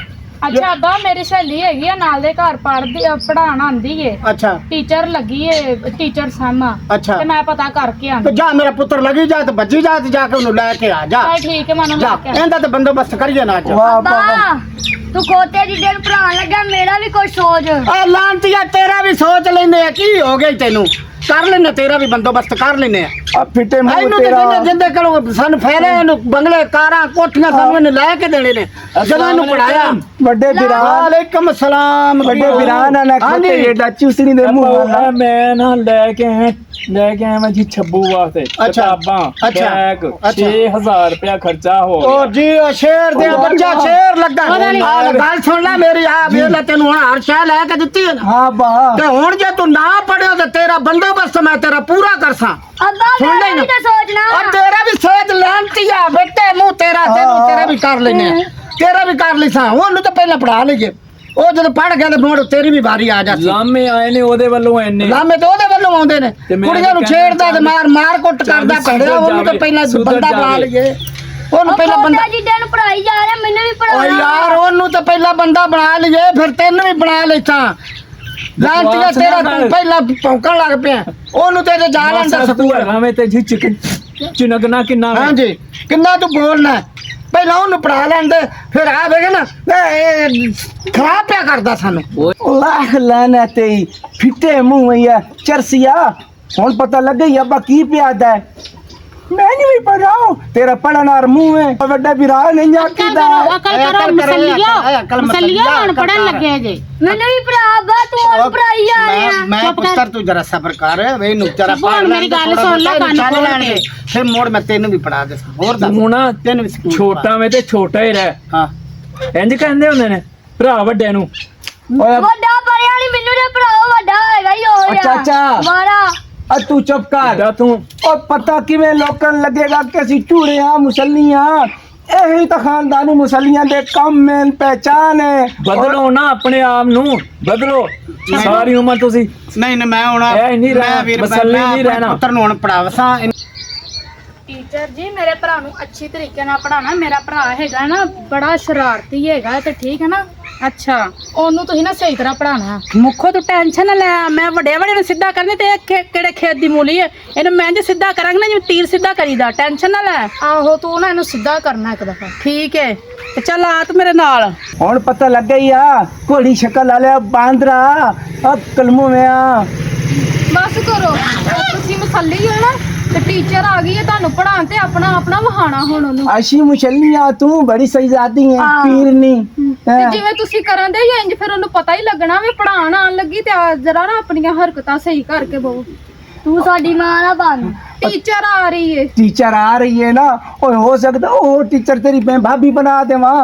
ਅੱਛਾ ਅੱਬਾ ਮੇਰੀ ਸਹੇਲੀ ਹੈਗੀ ਆ ਨਾਲ ਦੇ ਘਰ ਪੜਾਉਣ ਆਂਦੀ ਏ ਅੱਛਾ ਟੀਚਰ ਲੱਗੀ ਏ ਟੀਚਰ ਸਾਮਾ ਅੱਛਾ ਤੇ ਮੈਂ ਪਤਾ ਕਰਕੇ ਤੇ ਆਂਦੀ ਜਾ ਮੇਰਾ ਪੁੱਤਰ ਲੱਗੀ ਜਾ ਤੇ ਭੱਜੀ ਜਾ ਤੇ ਜਾ ਕੇ ਉਹਨੂੰ ਲੈ ਕੇ ਆ ਜਾ। ਚੱਲ ਠੀਕ ਹੈ ਮੈਨੂੰ ਜਾ ਲੈ ਕੇ ਆ। ਇਹਦਾ ਤੇ ਬੰਦੋਬਸਤ ਕਰੀਏ ਨਾ ਅੱਜ। ਵਾਹ ਬਾ ਵਾਹ ਤੂੰ ਖੋਤੇ ਜਿੱਡੇ ਨੂੰ ਭਰਾਉਣ ਲੱਗਾ ਮੇਰਾ ਵੀ ਕੋਈ ਸੋਚ। ਆ ਲਾਂਤੀਆ ਤੇਰਾ ਵੀ ਸੋਚ ਲੈਨੇ ਆ ਕੀ ਹੋ ਗਿਆ ਈ ਤੈਨੂੰ ਕਰ ਲੈਨੇ ਤੇਰਾ ਵੀ ਬੰਦੋਬਸਤ ਕਰ ਲੈਨੇ ਆ। ਆ ਫਿੱਟੇ ਮੂੰਹ ਇਹਨੂੰ ਤੇ ਤੇਰਾ ਜਿੰਦੇ ਕੋਲ ਸਾਨੂੰ ਫੈਲੇ ਇਹਨੂੰ ਬੰਗਲੇ ਕਾਰਾਂ ਕੋਠੀਆਂ ਸਾਨੂੰ ਇਹਨੇ ਲੈ ਕੇ ਦੇਣੇ ਨੇ ਜਦੋਂ ਇਹਨੂੰ ਪੜਾਇਆ। ਵੱਡੇ ਬਿਰਾਨ ਵਾਲੇਕਮ ਸਲਾਮ ਵੱਡੇ ਬਿਰਾਨ ਨਾ ਹਾਂਜੀ। ਖੱਤੇ ਏਡਾ ਚੂਸਣੀ ਦੇ ਮੂੰਹ ਵਾਲਾ ਮੈਂ ਨਾ ਲੈ ਕੇ ਆਇਆ ਮੈਂ ਜੀ ਛੱਬੂ ਵਾਸਤੇ ਅੱਛਾ। ਕਿਤਾਬਾਂ ਅੱਛਾ। ਬੈਗ ਅੱਛਾ। 6000 ਰੁਪਇਆ ਖਰਚਾ ਹੋ ਗਿਆ। ਉਹ ਜੀ ਉਹ ਸ਼ੇਰ ਦੇ ਬੱਚਾ ਸ਼ੇਰ ਲੱਗਾ ਆ ਗੱਲ ਸੁਣ ਲੈ ਮੇਰੀ ਆ ਵੇਲੇ ਤੈਨੂੰ ਹੁਣ ਹਰ ਸ਼ੈ ਲੈ ਕੇ ਦਿੱਤੀ ਹੈ ਨਾ ਹਾਂ ਬਾ ਤੇ ਹੁਣ ਜੇ ਤੂੰ ਨਾ ਪੜਿਓ ਤੇ ਤੇਰਾ ਬੰਦੋਬਸਤ ਮੈਂ ਤੇਰਾ ਪੂਰਾ ਕਰਸਾਂ। ਅੱਬਾ ਸੁਣ ਲੈ ਮੇਰਾ ਨਾ ਵੀ ਤਾਂ ਸੋਚਣਾ। ਔਰ ਤੇਰਾ ਵੀ ਸੋਚ ਲਾਂਤੀ ਆ ਬੇਟੇ ਮੂੰਹ ਤੇਰਾ ਤੇਰਾ ਵੀ ਕਰ ਲੈਨੇ ਆ ਤੇਰਾ ਵੀ ਕਰ ਲਿਸਾਂ ਉਹਨੂੰ ਤਾਂ ਪਹਿਲਾਂ ਪੜਾ ਲਈਏ ਉਹ ਜਦੋਂ ਪੜ ਗਿਆ ਤੇ ਮੋੜ ਤੇਰੀ ਵੀ ਵਾਰੀ ਆ ਜਾਂਦੀ। ਲਾਮੇ ਆਏ ਨੇ ਉਹਦੇ ਵੱਲੋਂ ਐਨੇ ਲਾਮੇ ਤੇ ਉਹਦੇ ਵੱਲੋਂ ਆਉਂਦੇ ਨੇ ਤੇ ਮੈਂ ਕੁੜੀਆਂ ਨੂੰ ਕਹਿੰਦਾ ਛੇੜਦਾ ਤੇ ਮਾਰ ਕੁੱਟ ਚੱਲ ਕਰਦਾ ਭੜਿਆ ਉਹਨੂੰ ਤਾਂ ਪਹਿਲਾਂ ਸੁਧਰ ਬੰਦਾ ਬਣਾ ਜਾਵੇ। ਲਈਏ ਉਹਨੂੰ ਪਹਿਲਾਂ ਬੰਦਾ ਖੋਤੇ ਜਿੱਡੇ ਨੂੰ ਪੜਾਈ ਜਾ ਰਿਹਾ ਮੈਨੂੰ ਵੀ ਓ ਪੜਾਉਣਾ। ਯਾਰ ਉਹਨੂੰ ਤਾਂ ਪਹਿਲਾਂ ਬੰਦਾ ਬਣਾ ਲਈਏ ਫਿਰ ਤੈਨੂੰ ਵੀ ਬਣਾ ਲੈਸਾਂ। ਲਾਂਟੀਆ ਬਕਵਾਸ ਨਾ ਤੇਰਾ ਕਰ। ਤੂੰ ਪਹਿਲਾਂ ਭੌਂਕਣ ਲੱਗ ਪਿਆ ਉਹਨੂੰ ਤੇ ਜਾ ਲੈਂਦਾ ਤੂੰ ਸਕੂਲ। ਹੈਗਾ ਤੇ ਜੀ ਚਿਨਗਣਾ ਕਿੰਨਾ ਵੇ? ਹਾਂਜੀ ਕਿੰਨਾ ਤੂੰ ਬੋਲਣਾ ਹੈ? ਪਹਿਲਾਂ ਉਹਨੂੰ ਪੜਾ ਲੈਂਦੇ ਫਿਰ ਆ ਵੇਖ ਨਾ ਇਹ ਖਰਾਬ ਪਿਆ ਕਰਦਾ ਸਾਨੂੰ। ਲਾਹ ਲਾਨਾ ਤੇ ਫਿੱਟੇ ਮੂੰਹ ਆ ਚਰਸੀਆ ਹੁਣ ਪਤਾ ਲੱਗ ਗਈ ਅੱਬਾ ਕੀ ਪਿਆਦਾ ਮੈਨੂੰ ਵੀ ਪੜਾਓ ਤੇਰਾ ਪੜਨਾਰ ਮੂੰਹ ਹੈ ਵੱਡਾ ਬਿਰਾਨ ਨਹੀਂ ਆਖੀਦਾ ਅਕਲ ਕਰੋ ਮਸਲੀਆਂ ਹੁਣ ਪੜਨ ਲੱਗੇ ਜੇ। ਮੈਨੂੰ ਵੀ ਭਰਾ ਅੱਬਾ ਤੂੰ ਹੁਣ ਪੜਾਈ ਜਾ ਰਿਹਾ। ਮੈਂ ਪੁੱਤਰ ਤੂੰ ਜਰਾ ਸਬਰ ਕਰ ਵੇ ਨੂੰ ਜਰਾ ਚੁੱਪ ਕਰ, ਮੇਰੀ ਗੱਲ ਸੁਣ ਲੈ, ਕੰਨ ਖੋਲ ਕੇ। ਫਿਰ ਮੋੜ ਮੈਂ ਤੈਨੂੰ ਵੀ ਪੜਾ ਦੇ ਹੋਰ ਦੱਸ ਤੂੰ ਨਾ ਤੈਨੂੰ ਵੀ ਸਕੂਲ ਛੋਟਾ ਵੇ ਤੇ ਛੋਟਾ ਹੀ ਰਹਿ ਹਾਂ ਇੰਜ ਕਹਿੰਦੇ ਹੁੰਦੇ ਨੇ ਭਰਾ ਵੱਡੇ ਨੂੰ। ਓਏ ਵੱਡਾ ਪੜਿਆ ਨਹੀਂ ਮੈਨੂੰ ਤੇ ਭਰਾ ਵੱਡਾ ਹੈਗਾ ਹੀ ਹੋ ਰਿਹਾ। ਚਾਚਾ। ਮਾਰਾ ਆ ਤੂੰ ਚੁੱਪ ਕਰ ਜਾ ਤੂੰ ਉਹ ਪਤਾ ਕਿਵੇਂ ਲੋਕਾਂ ਨੂੰ ਲੱਗੇਗਾ ਕਿ ਅਸੀਂ ਝੂੜਿਆਂ ਮੁਸੱਲੀਆਂ ਇਹੀ ਤਾਂ ਖਾਨਦਾਨੀ ਮੁਸੱਲੀਆਂ ਦੇ ਕੰਮ ਮੇਨ ਪਹਿਚਾਨ ਹੈ ਬਦਲੋ ਨਾ ਆਪਣੇ ਆਪ ਨੂੰ ਬਦਲੋ ਸਾਰੀ ਉਮਰ ਤੁਸੀਂ ਨਹੀਂ ਮੈਂ ਹੁਣ ਇਹ ਨਹੀਂ ਰਹਿਣਾ, ਮੈਂ ਵੀਰ, ਮਸੱਲੇ ਮੈਂ ਨਹੀਂ ਆਪਣੇ ਰਹਿਣਾ। ਪੁੱਤਰ ਨੂੰ ਹੁਣ ਪੜਾਵਸਾਂ। ਟੀਚਰ ਜੀ ਮੇਰੇ ਭਰਾ ਨੂੰ ਅੱਛੀ ਤਰੀਕੇ ਨਾਲ ਪੜਾਣਾ ਮੇਰਾ ਭਰਾ ਹੈਗਾ ਨਾ ਬੜਾ ਸ਼ਰਾਰਤੀ ਹੈਗਾ ਤੇ ਠੀਕ ਹੈ ਨਾ। ਅੱਛਾ ਉਹਨੂੰ ਤੁਸੀਂ ਨਾ ਸਹੀ ਤਰ੍ਹਾਂ ਪੜਾਣਾ। ਮੁੱਖੋ ਤੂੰ ਟੈਨਸ਼ਨ ਨਾ ਲੈ ਮੈਂ ਵੱਡੇ ਨੂੰ ਸਿੱਧਾ ਕਰਨੇ ਤੇ ਕਿਹੜੇ ਖੇਤ ਦੀ ਮੂਲੀ ਹੈ ਇਹਨੂੰ ਮੈਂ ਜੇ ਸਿੱਧਾ ਕਰਾਂਗੇ ਨਾ ਜਿਵੇਂ ਤੀਰ ਸਿੱਧਾ ਕਰੀਦਾ ਟੈਨਸ਼ਨ ਨਾ ਲੈ। ਆਹੋ ਤੂੰ ਨਾ ਇਹਨੂੰ ਸਿੱਧਾ ਕਰਨਾ ਇੱਕ ਦਫਾ। ਠੀਕ ਹੈ ਤੇ ਚੱਲ ਆ ਤੂੰ ਮੇਰੇ ਨਾਲ। ਹੁਣ ਪਤਾ ਲੱਗ ਗਈ ਆ ਘੋੜੀ ਸ਼ਕਲ ਵਾਲਿਆ ਬਾਂਦਰਾ ਅਬ ਕਲਮੂ में ਆ ਬਸ ਕਰੋ ਤੁਸੀਂ ਮਸੱਲੀ ਹੋ ਨਾ ਤੇ ਟੀਚਰ ਆ ਗਈ ਹੈ ਤੁਹਾਨੂੰ ਪੜਾਉਣ ਤੇ ਆਪਣਾ ਵਹਾਣਾ ਹੁਣ ਉਹਨੂੰ। ਆਸ਼ੀ ਮੁਸ਼ੱਲੀਆਂ ਤੂੰ ਬੜੀ ਸਹੀ ਜਾਤੀ ਹੈ ਹਾਂ। ਪੀਰਨੀ ਤੇ ਜਿਵੇਂ ਤੁਸੀਂ ਕਰਨ ਦੇ ਹੀ ਇੰਜ ਫਿਰ ਉਹਨੂੰ ਪਤਾ ਹੀ ਲੱਗਣਾ ਵੀ ਪੜਾਉਣ ਆਣ ਲੱਗੀ ਤੇ ਜਰਾ ਨਾ ਆਪਣੀਆਂ ਹਰਕਤਾਂ ਸਹੀ ਕਰਕੇ ਬਹੁ। ਤੂੰ ਸਾਡੀ ਮਾਂ ਨਾ ਬਣ। ਟੀਚਰ ਆ ਰਹੀ ਹੈ। टीचर आ रही है ना और हो सकता वो टीचर तेरी मैं भाभी बना दे वहाँ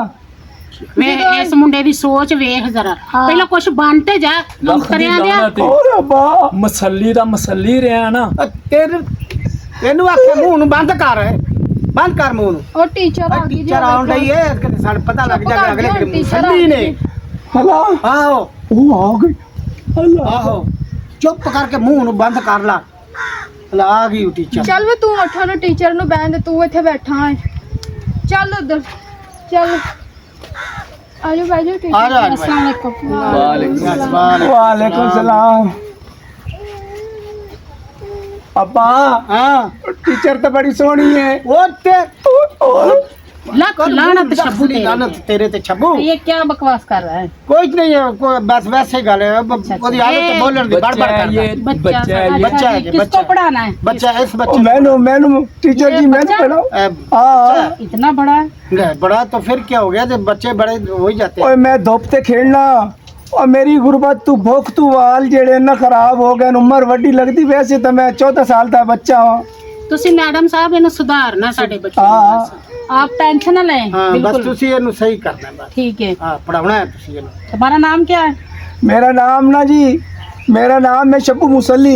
ਵੇ ਇਸ ਮੁੰਡੇ ਦੀ ਸੋਚ ਵੇਖ ਜ਼ਰਾ ਪਹਿਲਾਂ ਕੁਛ ਬਣ ਤੇ ਜਾ ਲੱਖ ਦੀ ਕਰਿਆ ਦਿਆ ਲਾਹਨਤ और अब्बा ਮਸੱਲੀ ਦਾ ਮਸੱਲੀ ਰਿਹਾ ਨਾ। ਤੈਨੂੰ ਆਖਿਆ ਮੂੰਹ ਨੂੰ ਬੰਦ ਕਰ ਮੂੰਹ ਨੂੰ। ਉਹ ਟੀਚਰ ਆ ਗਈ ਜੀ। ਟੀਚਰ ਆਉਣ ਡਈ ਏ ਕਿਤੇ ਸਾਨੂੰ ਪਤਾ ਲੱਗ ਜਾਗਾ ਅਗਲੇ ਕਿਤੇ ਮੁਸੱਲੀ ਨੇ। हला ਆਹੋ वो आ गई हला ਆਹੋ ਚੁੱਪ ਕਰਕੇ ਮੂੰਹ ਨੂੰ ਬੰਦ ਕਰ ਲਾ। ਹਲਾ ਆ ਗਈ ਉਹ ਟੀਚਰ। ਚੱਲ ਵੇ ਤੂੰ ਉੱਠ ਨਾ ਟੀਚਰ ਨੂੰ ਬਹਿਣ ਦੇ ਤੂੰ ਇੱਥੇ ਬੈਠਾ ਹੈ। ਚੱਲ ਉਧਰ ਚੱਲ ਆਜੋ ਬਾਜੋ ਟੀਚਰ। ਆ ਜਾ, ਆ ਜਾ। अस्सलाम वालेकुम। ਵਾਲੇਕੁਮ वालेकुम सलाम अब्बा ਹਾਂ टीचर तो बड़ी सोहनी है ਉਹ ਤੇ ਲੱਖ ਲਾਣਤ ਸ਼ਬੂ ਤੇ ਲਾਨਤ ਤੇਰੇ ਤੇ ਛੱਬੂ ਇਹ ਕੀ ਬਕਵਾਸ ਕਰ ਰਹਾ ਹੈ ਕੋਈ ਨਹੀਂ ਹੈ ਕੋਈ ਬਸ ਵੈਸੇ ਹੀ ਗੱਲ ਹੈ ਉਹਦੀ ਆਦਤ ਹੈ ਬੋਲਣ ਦੀ ਬੜ ਬੱਚਾ ਹੈ ਕਰਦਾ ਇਹ ਬੱਚਾ ਬੱਚਾ ਹੈ ये। ਬੱਚਾ ਹੈ किसको ਬੱਚਾ पढ़ाना है ਬੱਚਾ ਇਸ ओ, ਬੱਚੇ मैनू टीचर ये जी मैंने बच्चा? पढ़ाओ हाँ इतना बड़ा है ले, बड़ा तो फिर क्या हो गया जब बच्चे बड़े हो ही जाते हैं। ओए मैं धुप ते खेलना और मेरी गुरबत तू भूख तू वाल जेड़े ना खराब हो गए उम्र वड्डी लगती वैसे तो मैं 14 साल का बच्चा हूँ ਤੁਸੀਂ ਮੈਡਮ ਸਾਹਿਬ ਇਹਨੂੰ ਸੁਧਾਰਨਾ ਸਾਡੇ ਬੱਚੇ ਨੂੰ हाँ ਬਸ। ਆਪ ਟੈਨਸ਼ਨ ਨਾ ਲੈं हाँ बस बिल्कुल तुसी ਇਹਨੂੰ सही करना है बस। ठीक है हाँ पढ़ाना है तुसी ਇਹਨੂੰ। तुम्हारा नाम क्या है मेरा नाम ना जी मेरा नाम है शब्बू मुसल्ली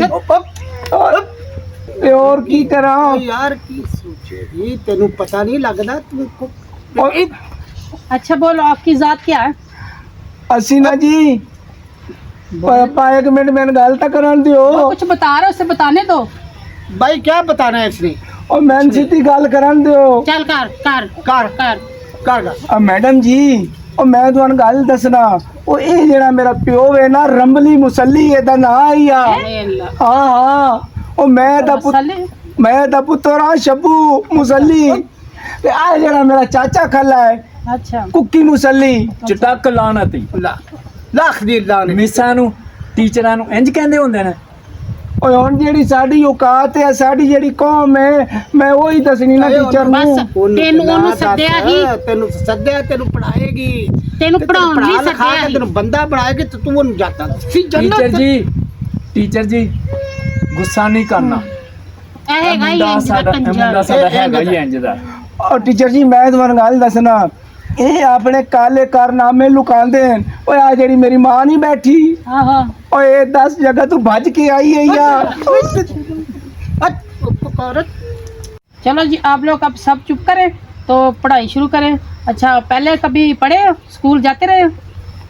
और की करा ओ यार की सोचेगी तेनू पता नहीं लगदा तू अच्छा बोलो आपकी जात क्या है असी ना जी पापा एक मिनट मैंने गल तो करन दियो वो कुछ बता रहे हो उसे बताने दो भाई क्या बताना है इसने ਉਹ ਮੈਂ ਸਿੱਧੀ ਗੱਲ ਕਰਨ ਦਿਓ। ਚੱਲ ਕਰ ਕਰ ਕਰ ਕਰ ਕਰ ਕਰ ਆ ਮੈਡਮ ਜੀ, ਉਹ ਮੈਂ ਤੁਹਾਨੂੰ ਗੱਲ ਦੱਸਣਾ, ਉਹ ਇਹ ਜਿਹੜਾ ਮੇਰਾ ਪਿਓ ਹੈ ਨਾ, ਰੰਬਲੀ ਮੁਸੱਲੀ ਇਹਦਾ ਨਾਂ ਹੀ ਆ। ਹਾਂ ਹਾਂ, ਉਹ ਮੈਂ ਦਾ ਪੁੱਤਰ ਆ ਸ਼ੱਬੂ ਮੁਸੱਲੀ, ਤੇ ਆ ਜਿਹੜਾ ਮੇਰਾ ਚਾਚਾ ਖੱਲਾ ਹੈ ਅੱਛਾ ਕੁੱਕੀ ਮੁਸੱਲੀ। ਚਟਕ ਲਾਨਤੀ ਲੱਖ ਦੀ ਲਾਨ ਮਿਸਾਂ ਨੂੰ ਟੀਚਰਾਂ ਨੂੰ ਇੰਜ ਕਹਿੰਦੇ ਹੁੰਦੇ ਨੇ। ਓਏ ਹੁਣ ਜਿਹੜੀ ਸਾਡੀ ਔਕਾਤ ਹੈ, ਸਾਡੀ ਜਿਹੜੀ ਕੌਮ ਹੈ, ਮੈਂ ਉਹੀ ਦੱਸਣੀ ਨਾ ਟੀਚਰ ਬਸ ਨੂੰ। ਤੈਨੂੰ ਉਹਨੂੰ ਸੱਦਿਆ ਹੀ, ਤੈਨੂੰ ਸੱਦਿਆ, ਤੈਨੂੰ ਪੜਾਏਗੀ, ਤੈਨੂੰ ਪੜਾਉਣ ਲਈ ਸੱਦਿਆ ਹੀ। ਤੈਨੂੰ ਬੰਦਾ ਬਣਾਏਗੀ ਤੇ ਤੂੰ ਉਹਨੂੰ ਜਾਤਾ ਟੀਚਰ ਜੀ ਗੁੱਸਾ ਨਹੀਂ ਕਰਨਾ। ਇਹ ਹੈਗਾ ਹੀ ਮੁੰਡਾ ਇੰਜ ਦਾ ਸਾਡਾ ਕੰਜਰ। ਹੈਗਾ ਹੀ ਇੰਜ ਦਾ। ਔਰ ਟੀਚਰ ਜੀ ਮੈਂ ਤੁਹਾਨੂੰ ਗੱਲ ਦੱਸਣਾ, ਇਹ ਆਪਣੇ ਕਾਲੇ ਕਾਰਨਾਮੇ ਲੁਕਾਉਂਦੇ ਨੇ। ਓਏ ਆ ਜਿਹੜੀ ਮੇਰੀ ਮਾਂ ਨਹੀਂ ਬੈਠੀ, ਆਹੋ ओए 10 जगह तू भज के आई है यार। चलो जी आप लोग अब सब चुप करें तो पढ़ाई शुरू करें। अच्छा पहले कभी पढ़े हो, स्कूल जाते रहे हो?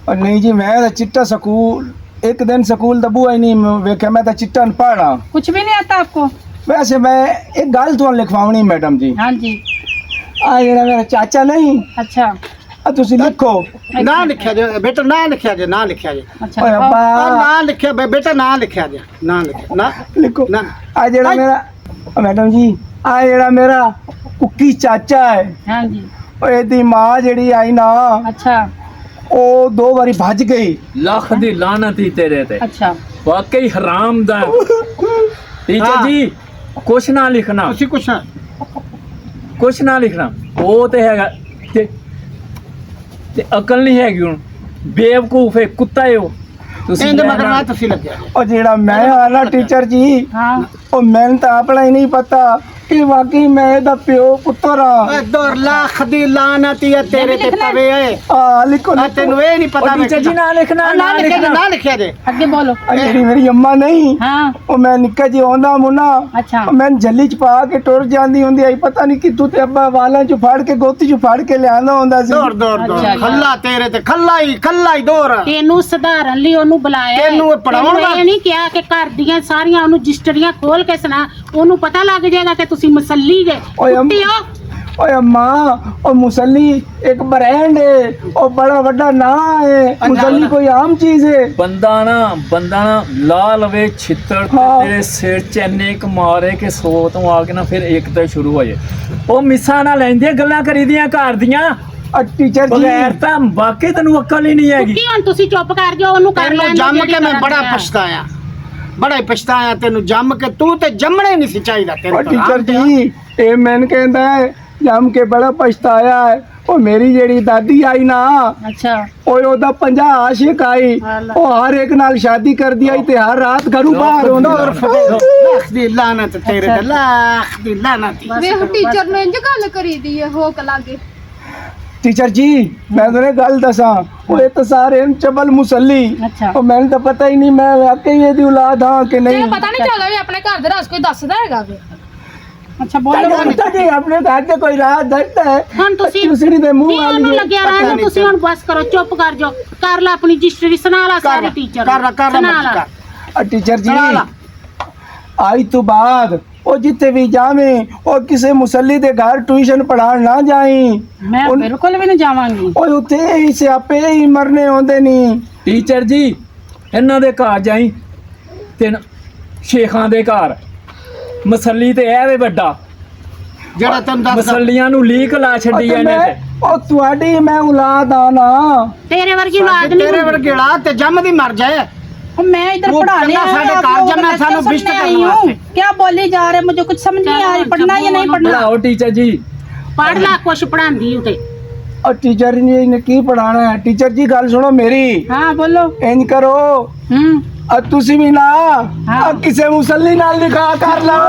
और नहीं जी, मैं तो चिट्टा स्कूल एक दिन स्कूल दबू ही नहीं वेख्या, मैं तो चिट्टा न पढ़ा। कुछ भी नहीं आता आपको? वैसे मैं एक गल तो लिखवानी मैडम जी। हाँ जी। आ जेड़ा मेरा चाचा नहीं, अच्छा तुसी लिखो ना लिखा जे बेटा, ना लिखा जे, ना लिखा जे। अच्छा ओए लिखाओ। अब्बा ना लिखा बेटा, ना लिखा जे, ना लिखा ना लिखो। ना आ जेड़ा मेरा मैडम जी, आ जेड़ा मेरा कुकी चाचा है, हाँ जी। ओए दी मां जेड़ी आई ना, अच्छा ओ 2 बारी भज गई। ਲੱਖ ਦੀ ਲਾਨਤ ਹੀ ਤੇਰੇ ਤੇ, अच्छा ਵਾਕਈ ਹਰਾਮ ਦਾ। ਟੀਚਰ ਹਾਂ। ਜੀ ਕੁਛ ਨਾ ਲਿਖਣਾ, ਤੁਸੀਂ ਕੁਛ ਨਾ ਕੁਛ ਨਾ ਲਿਖਣਾ। ਉਹ ਤੇ ਹੈਗਾ ਤੇ ਅਕਲ ਨਹੀਂ ਹੈਗੀ। ਹੁਣ ਬੇਵਕੂਫ ਹੈ, ਕੁੱਤਾ ਹੈ ਉਹ। ਤੁਸੀਂ ਇਹਦੇ ਮਗਰ ਰਹਿਣਾ। ਨਾ ਤੁਸੀਂ ਲੱਗਿਆ ਜੇ। और जेड़ा मैं आना टीचर जी, हाँ ओ मैंने तो अपना ही नहीं पता कि वाकई मैं दा प्यो पुत्र हाँ। ਓਏ 2 ਲੱਖ ਦੀ ਲਾਨਤ ਹੀ ਹੈ ਤੇਰੇ ਤੇ ਪਵੇ ਏ। लिखो ਆ ਤੈਨੂੰ ਇਹ ਨਹੀਂ ਉਹ ਪਤਾ ਟੀਚਰ ਜੀ ਨਾ ਲਿਖਣਾ, ਨਾ ਨਾ ਲਿਖਿਆ ਜੇ, ਲਿਖਣਾ। ਨਾ ਲਿਖਿਆ ਜੇ। आगे बोलो। जेड़ी मेरी अम्मा नहीं, हाँ ओ मैं निक्का जी आंदा मुना, अच्छा मैं झल्ली च पा के टुर जांदी हुंदी आई, पता नहीं कित्थों ते अब्बा वालां च फाड़ के गोती च फाड़ के लिआंदा हुंदा सी। ਦੌੜ ਦੌੜ ਦੌੜ ਅੱਛਾ, ਅੱਛਾ। ਖੱਲਾ ਤੇਰੇ ਤੇ ਖੱਲਾ ਹੀ ਦੌੜ। ਤੈਨੂੰ ਸੁਧਾਰਨ ਲਈ ਉਹਨੂੰ ਬੁਲਾਇਆ ਹੈ। ਤੈਨੂੰ ਇਹ ਪੜ੍ਹਾਉਣ ਤੈਨੂੰ ਇਹ ਨਹੀਂ ਕਿਹਾ ਕਿ ਘਰ ਦੀਆਂ ਸਾਰੀਆਂ ਉਹਨੂੰ ਰਜਿਸਟਰੀਆਂ ਖੋਲ ਕੇ ਸੁਣਾ, ਉਹਨੂੰ ਪਤਾ ਲੱਗ ਜਾਏਗਾ ਕਿ ਤੁਸੀਂ ਮਸੱਲੀ ਜੇ ਓਏ ਕੁੱਤੀ ਹੋ। ओए अम्मा, ओ मुसल्ली एक ब्रांड है, ओ बड़ा बड़ा नाम है। मुसल्ली कोई आम चीज है। ਬੰਦਾ ਨਾ ਲਾ ਲਵੇ ਛਿੱਤਰ ਤੇ ਹਾਂ। ਤੇਰੇ ਸਿਰ ਚ ਇੰਨੇ ਕੁ ਮਾਰੇ ਕਿ 100 ਤੋਂ ਆ ਕੇ ਨਾ ਫਿਰ ਇੱਕ ਤੋਂ ਸ਼ੁਰੂ ਹੋ ਜਾਏ। ਉਹ ਮਿਸਾਂ ਨਾਲ ਲੈਂਦੀਆਂ ਗੱਲਾਂ ਕਰੀਦੀਆਂ ਘਰ ਦੀਆਂ। और टीचर जी, ਬਗੈਰ ਤਾਂ ਵਾਕਈ ਤੈਨੂੰ ਅਕਲ ਹੀ ਨਹੀਂ ਹੈਗੀ। ਕੁੱਤੀ ਹੁਣ ਤੁਸੀਂ ਚੁੱਪ ਕਰ ਜਾਓ, ਉਹਨੂੰ ਕਰ ਤੈਨੂੰ ਲੈਣ ਜੰਮ ਦਿਓ ਕੇ ਜਿਹੜੀ ਮੈਂ ਕਰਨ ਬੜਾ ਡਿਆ। ਪਛਤਾਇਆ, ਬੜਾ ਹੀ ਪਛਤਾਇਆ ਤੈਨੂੰ ਜੰਮ ਕੇ। ਤੂੰ ਤੇ ਜੰਮਣਾ ਹੀ ਨਹੀਂ ਸੀ ਚਾਹੀਦਾ और ਤੈਨੂੰ। टीचर जी, ये मैंने कहता है जम के बड़ा पछताया है। ओ मेरी जेड़ी दादी आई ना, अच्छा ओए ओदा 50 आशिक आई, ओ हर एक नाल शादी कर दिया ते हर रात घरों बाहर होंदा। ਲੱਖ ਦੀ ਲਾਨਤ ਤੇਰੇ ਤੇ, ਲੱਖ ਦੀ ਲਾਨਤ। ਵੇਖ ਟੀਚਰ ਨੇ ਇੰਜ ਗੱਲ ਕਰੀ ਦੀ ਹੈ ਹੋ ਕ ਲਾਗੇ। टीचर जी मैं तुझे गल दसा, ओए तो सारे न चबल मुसल्ली, अच्छा ओ मैंने तो पता ही नहीं मैं वाकई ਇਹਦੀ औलाद हां कि नहीं। पता नहीं चला भी अपने घर दे राज कोई दसदा हैगा वे। अच्छा बोलो पता नहीं अपने घर से कोई रात दसता है। ਹੁਣ ਤੁਸੀਂ दूसरी दे मुंह ਨਹੀਂ ਉਹਨੂੰ ਲੱਗਿਆ ਰਹਿਣ ਦਿਓ, ਤੁਸੀਂ ਹੁਣ ਬਸ ਕਰੋ, ਚੁੱਪ ਕਰ ਜਾਓ, ਕਰ ਲੈ ਆਪਣੀ ਰਜਿਸਟਰੀ ਸੁਣਾ ਲਾ ਸਾਰੇ ਟੀਚਰ ਕਰ ਸੁਣਾ ਲਾ। और टीचर जी, सुना ला। आई तो बाद ओ जिते भी जावे और किसी मुसल्ली दे घर ट्यूशन पढ़ान ना जाई। मैं बिल्कुल भी नहीं जावांगी। ओए उते ही सियापे ही मरने होंदे नहीं। ਟੀਚਰ ਜੀ ਇਹਨਾਂ ਦੇ ਘਰ ਜਾਈ ਤੇ ਸ਼ੇਖਾਂ ਦੇ ਘਰ ਮਸੱਲੀ ਤੇ ਇਹ ਵੇ ਵੱਡਾ ਜਿਹੜਾ ਤੈਨੂੰ ਦੱਸ ਮਸੱਲੀਆਂ ਨੂੰ ਲੀਕ ਲਾ ਛੱਡੀ और ਇਹਨੇ ਤੇ। ओ तुहाडी मैं औलाद आना। ਤੇਰੇ ਵਰਗੀ ਔਲਾਦ ਨਹੀਂ ਤੇਰੇ ਹੁੰਦੀ। ਵਰਗੇੜਾ ਤੇ ਜੰਮਦੀ ਮਰ ਜਾਏ। और मैं इधर वो पढ़ाने पढ़ना आई साढ़े हूँ, कार आप लोगों जमा को सानू लेक्चर बिस्ट सुनने करने आई हूँ। वास्ते। क्या बोले जा रहे मुझे कुछ समझ नहीं आ रही, पढ़ना या नहीं पढ़ना। ਪੜਾਓ ਟੀਚਰ ਜੀ। ਪੜ੍ਹ ਲੈ ਕੁਛ ਪੜਾਉਂਦੀ ਉਤੇ। और टीचर ने की पढ़ाना है। टीचर जी गल सुनो मेरी, हाँ बोलो। इंज करो हम्म और तुसी भी ना हाँ। किसी मुसल्ली नाल निकाह कर लो।